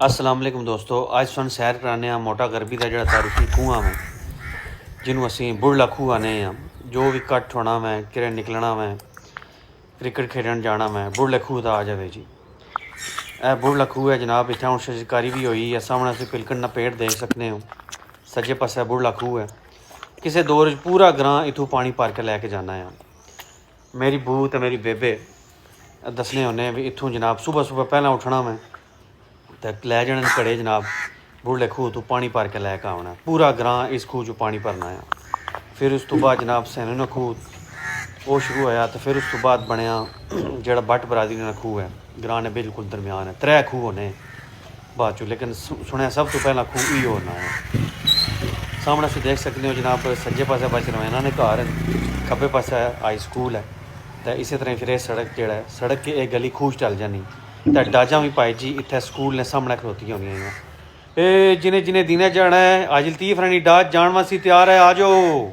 अस्सलाम वालेकुम दोस्तों, आज सन सैर कराने मोटा गरबी का जो तारीखी खूह मैं जिन्हों असी बुढ़ला खूह आने जो भी कट होना मैं कि निकलना मैं क्रिकेट खेलन जाना मैं बुढ़ले खूह का आ जाए जी। यह बुढ़ला खूह है जनाब। इतना हूँ शिकारी भी हुई है। सामने असी पिलकन पेड़ देख सकते हो। सज्जे पासे बुढ़ला खूह है। किसी दौर पूरा ग्रां इतों पानी भर के लैके जाना है। मेरी बू तो मेरी बेबे दसने होने भी इतों जनाब सुबह सुबह पहला उठना मैं तो लै जाने घड़े जनाब बुढ़ले खूह तो पानी भर के लैके आना। पूरा ग्रां इस खूह चो पानी भरना है। फिर उस तो बाद जनाब सैनो खूह वो शुरू होया तो फिर उस तो बाद बनया जोड़ा बट बरादरी का खूह है। ग्रां ने बिल्कुल दरम्यान है। 3 खूह होने बाद चो, लेकिन सुनया सब तो पहला खूह ही होना है। सामने अस देख सकते हो जनाब सज्जे पासे बच रवैना ने घर, खब्बे पासे हाई स्कूल है। तो इस तरह फिर सड़क जोड़ा है सड़क के एक गली खूह चल जानी तो डाजा भी पाई जी। इतने स्कूल ने सामने खलोती होनी। जिन्हें जिन्हें दिने जाना है आज लतीफ रानी डाज जान वास्ते तैयार है, आ जाओ।